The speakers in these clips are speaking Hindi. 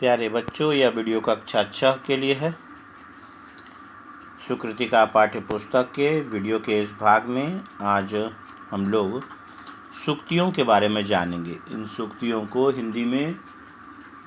प्यारे बच्चों, यह वीडियो कक्षा 6 के लिए है। सुकृतिका पाठ्य पुस्तक के वीडियो के इस भाग में आज हम लोग सूक्तियों के बारे में जानेंगे। इन सूक्तियों को हिंदी में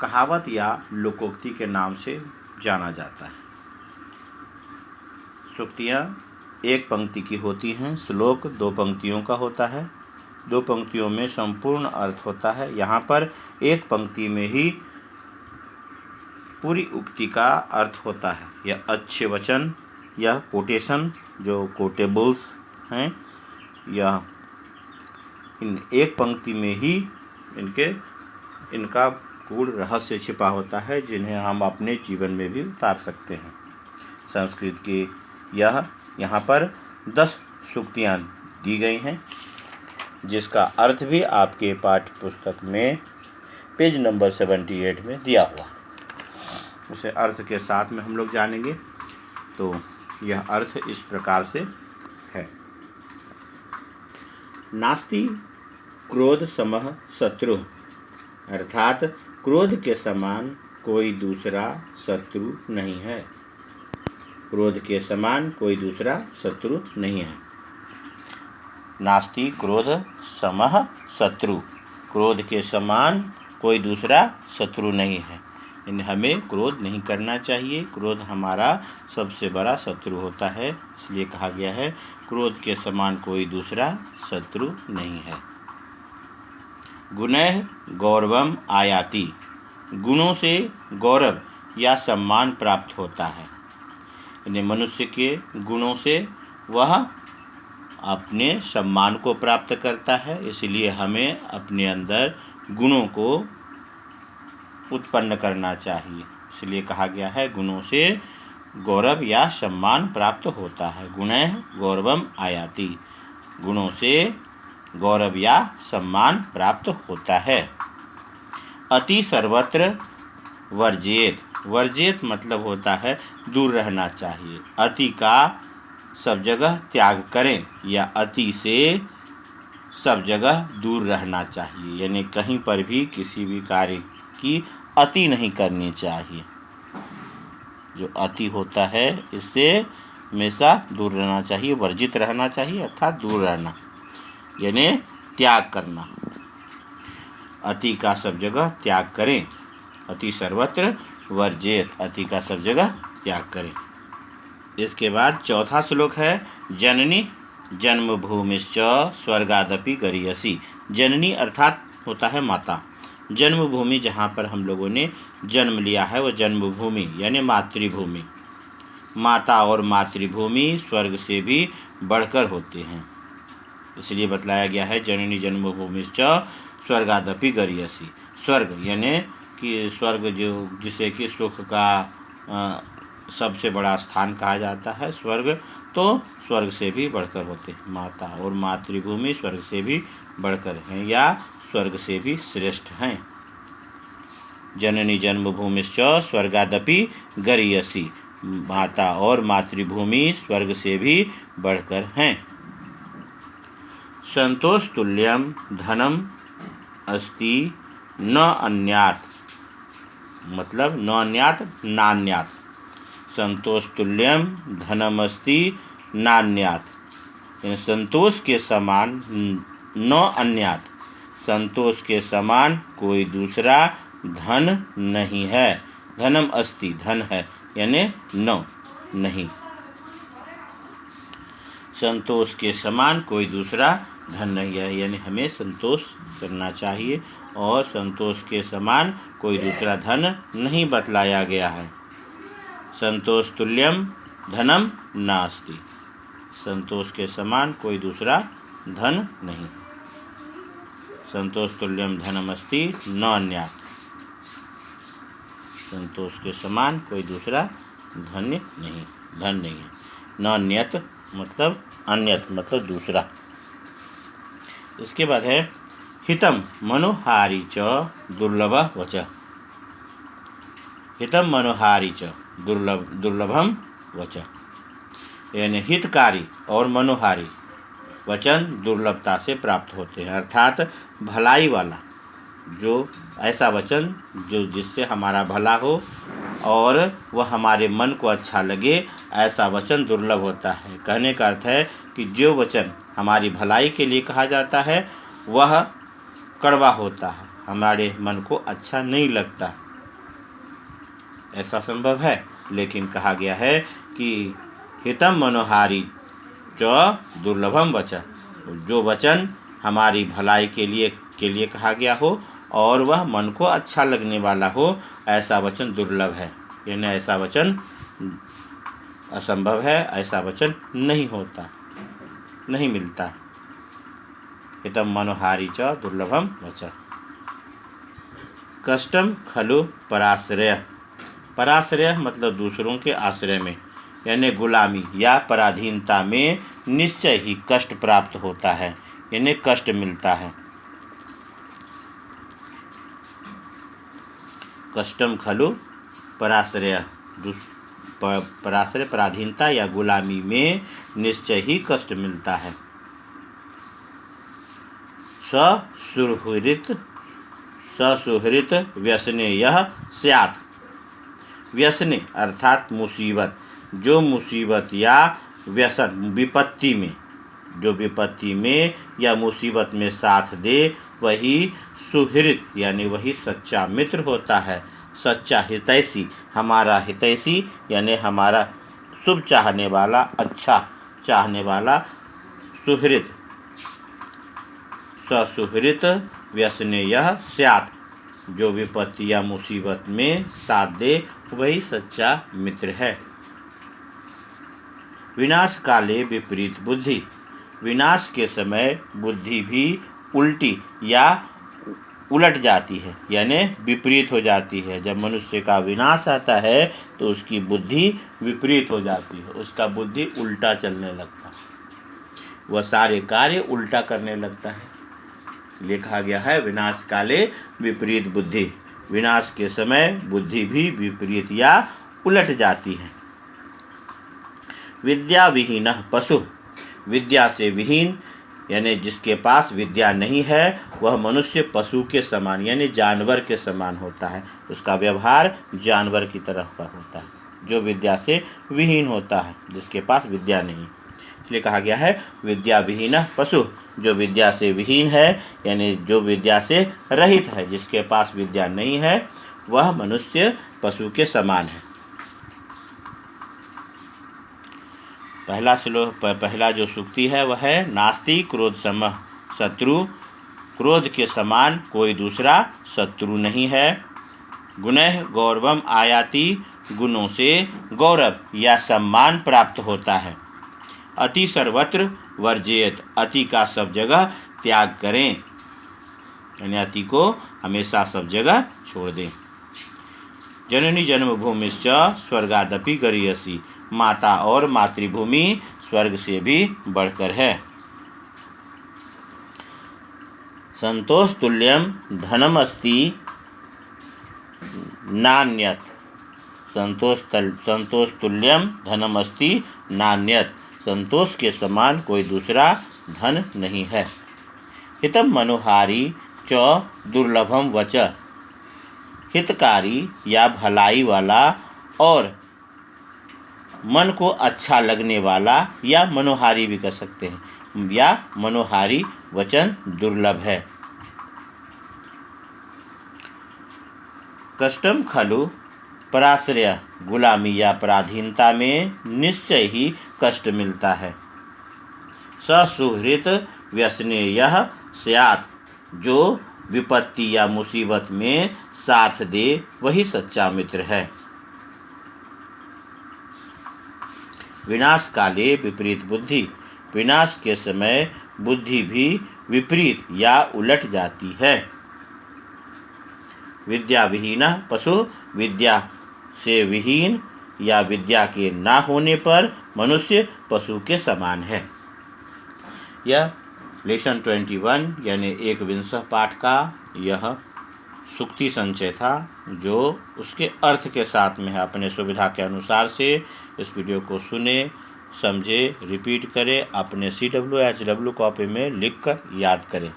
कहावत या लोकोक्ति के नाम से जाना जाता है। सूक्तियाँ एक पंक्ति की होती हैं। श्लोक 2 पंक्तियों का होता है। 2 पंक्तियों में संपूर्ण अर्थ होता है। यहाँ पर एक पंक्ति में ही पूरी उक्ति का अर्थ होता है। यह अच्छे वचन, यह कोटेशन जो कोटेबल्स हैं, यह इन एक पंक्ति में ही इनका गूढ़ रहस्य छिपा होता है, जिन्हें हम अपने जीवन में भी उतार सकते हैं। संस्कृत की यहाँ पर 10 सूक्तियाँ दी गई हैं, जिसका अर्थ भी आपके पाठ्य पुस्तक में पेज नंबर 78 में दिया हुआ। उसे अर्थ के साथ में हम लोग जानेंगे। तो यह अर्थ इस प्रकार से है। नास्ति क्रोध समः शत्रु, अर्थात क्रोध के समान कोई दूसरा शत्रु नहीं है। क्रोध के समान कोई दूसरा शत्रु नहीं है। नास्ति क्रोध समः शत्रु, क्रोध के समान कोई दूसरा शत्रु नहीं है। हमें क्रोध नहीं करना चाहिए। क्रोध हमारा सबसे बड़ा शत्रु होता है। इसलिए कहा गया है क्रोध के समान कोई दूसरा शत्रु नहीं है। गुणैः गौरवम आयाति, गुणों से गौरव या सम्मान प्राप्त होता है। यानी मनुष्य के गुणों से वह अपने सम्मान को प्राप्त करता है। इसलिए हमें अपने अंदर गुणों को उत्पन्न करना चाहिए। इसलिए कहा गया है गुणों से गौरव या सम्मान प्राप्त होता है। गुणैः गौरवम आयाति, गुणों से गौरव या सम्मान प्राप्त होता है। अति सर्वत्र वर्जेत, वर्जेत मतलब होता है दूर रहना चाहिए। अति का सब जगह त्याग करें या अति से सब जगह दूर रहना चाहिए। यानी कहीं पर भी किसी भी कार्य की अति नहीं करनी चाहिए। जो अति होता है इससे हमेशा दूर रहना चाहिए, वर्जित रहना चाहिए, अर्थात दूर रहना यानी त्याग करना। अति का सब जगह त्याग करें। अति सर्वत्र वर्जेत, अति का सब जगह त्याग करें। इसके बाद चौथा श्लोक है जननी जन्मभूमिश्च स्वर्गादपि गरीयसी। जननी अर्थात होता है माता। जन्मभूमि जहाँ पर हम लोगों ने जन्म लिया है वह जन्मभूमि यानी मातृभूमि। माता और मातृभूमि स्वर्ग से भी बढ़कर होते हैं। इसलिए बतलाया गया है जननी जन्मभूमिश्च स्वर्गादपि गरीयसी। स्वर्ग यानी कि स्वर्ग जिसे कि सुख का सबसे बड़ा स्थान कहा जाता है। स्वर्ग तो स्वर्ग से भी बढ़कर होते हैं। माता और मातृभूमि स्वर्ग से भी बढ़कर हैं या स्वर्ग से भी श्रेष्ठ हैं। जननी जन्मभूमिश्च स्वर्गादपि गरीयसी, माता और मातृभूमि स्वर्ग से भी बढ़कर हैं। संतोष तुल्यम धनम अस्ति न अन्यात्, मतलब न अन्यात् नान्यात्। संतोष तुल्यम धनम अस्ति नान्यात्, यानी संतोष के समान न अन्यात्, संतोष के समान कोई दूसरा धन नहीं है। धनम अस्ति, धन है यानी न नहीं। संतोष के समान कोई दूसरा धन नहीं है, यानी हमें संतोष करना चाहिए और संतोष के समान कोई दूसरा धन नहीं बतलाया गया है। संतोष तुल्यम धनम नास्ति, संतोष के समान कोई दूसरा धन नहीं। संतोष तुल्यम धनमस्ति न अन्यात्, संतोष के समान कोई दूसरा धन नहीं है। न अन्यत मतलब अन्यत मतलब दूसरा। इसके बाद है हितम मनोहारी च दुर्लभ वच। हितम मनोहारी च दुर्लभम वच, यानी हितकारी और मनोहारी वचन दुर्लभता से प्राप्त होते हैं। अर्थात भलाई वाला जो ऐसा वचन जो जिससे हमारा भला हो और वह हमारे मन को अच्छा लगे, ऐसा वचन दुर्लभ होता है। कहने का अर्थ है कि जो वचन हमारी भलाई के लिए कहा जाता है वह कड़वा होता है, हमारे मन को अच्छा नहीं लगता। ऐसा संभव है, लेकिन कहा गया है कि हितम मनोहारी च दुर्लभम वचन, जो वचन हमारी भलाई के लिए कहा गया हो और वह मन को अच्छा लगने वाला हो, ऐसा वचन दुर्लभ है। यानी ऐसा वचन असंभव है, ऐसा वचन नहीं होता, नहीं मिलता। हितम मनोहारी च दुर्लभम वचन। कष्टम खलु पराश्रय। पराश्रय मतलब दूसरों के आश्रय में, यानी गुलामी या पराधीनता में निश्चय ही कष्ट प्राप्त होता है, यानी कष्ट मिलता है। कष्टम खलु पराश्रय, पराश्रय पराधीनता या गुलामी में निश्चय ही कष्ट मिलता है। ससुहृत व्यसने यह स्यात्। व्यसने अर्थात मुसीबत, जो मुसीबत या व्यसन विपत्ति में, जो विपत्ति में या मुसीबत में साथ दे, वही सुहृद यानी वही सच्चा मित्र होता है। सच्चा हितैषी, हमारा हितैषी यानी हमारा शुभ चाहने वाला, अच्छा चाहने वाला सुहृद। ससुहृत व्यसने यह स्यात्, जो विपत्ति या मुसीबत में साथ दे वही सच्चा मित्र है। विनाश काले विपरीत बुद्धि। विनाश के समय बुद्धि भी उल्टी या उलट जाती है, यानी विपरीत हो जाती है। जब मनुष्य का विनाश आता है तो उसकी बुद्धि विपरीत हो जाती है, उसका बुद्धि उल्टा चलने लगता है, वह सारे कार्य उल्टा करने लगता है। इसलिए कहा गया है विनाश काले विपरीत बुद्धि। विनाश के समय बुद्धि भी विपरीत या उलट जाती है। विद्या विहीन पशु। विद्या से विहीन यानी जिसके पास विद्या नहीं है वह मनुष्य पशु के समान यानी जानवर के समान होता है, उसका व्यवहार जानवर की तरह का होता है, जो विद्या से विहीन होता है, जिसके पास विद्या नहीं। इसलिए कहा गया है विद्या विहीन पशु, जो विद्या से विहीन है यानी जो विद्या से रहित है, जिसके पास विद्या नहीं है, वह मनुष्य पशु के समान है। पहला जो सूक्ति है वह है नास्ति क्रोध समः शत्रु। क्रोध के समान कोई दूसरा शत्रु नहीं है। गुणैः गौरवम आयाति। गुणों से गौरव या सम्मान प्राप्त होता है। अति सर्वत्र वर्जेत। अति का सब जगह त्याग करें, यानी अति को हमेशा सब जगह छोड़ दें। जननी जन्मभूमिश्च स्वर्गादपि गरीयसी। माता और मातृभूमि स्वर्ग से भी बढ़कर है। संतोष तुल्यम धनमस्ति नान्यत। संतोष तुल्यम धनमस्ति नान्यत। संतोष के समान कोई दूसरा धन नहीं है। हितम मनोहारी च दुर्लभम वच। हितकारी या भलाई वाला और मन को अच्छा लगने वाला या मनोहारी भी कह सकते हैं, या मनोहारी वचन दुर्लभ है। कष्टम खलु पराश्रय। गुलामी या पराधीनता में निश्चय ही कष्ट मिलता है। ससुहृत व्यसने यह स्यात्। जो विपत्ति या मुसीबत में साथ दे वही सच्चा मित्र है। विनाश काले विपरीत बुद्धि। विनाश के समय बुद्धि भी विपरीत या उलट जाती है। विद्या विहीन पशु। विद्या से विहीन या विद्या के ना होने पर मनुष्य पशु के समान है। यह लेसन 21 यानी 21 पाठ का यह सूक्ति संचय था, जो उसके अर्थ के साथ में है। अपने सुविधा के अनुसार से इस वीडियो को सुने, समझे, रिपीट करें, अपने CWHW कॉपी में लिखकर याद करें।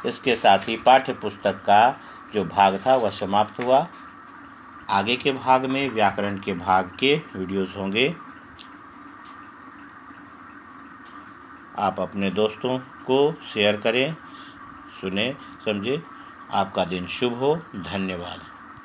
इसके साथ ही पाठ्य पुस्तक का जो भाग था वह समाप्त हुआ। आगे के भाग में व्याकरण के भाग के वीडियोस होंगे। आप अपने दोस्तों को शेयर करें, सुने, समझे। आपका दिन शुभ हो। धन्यवाद।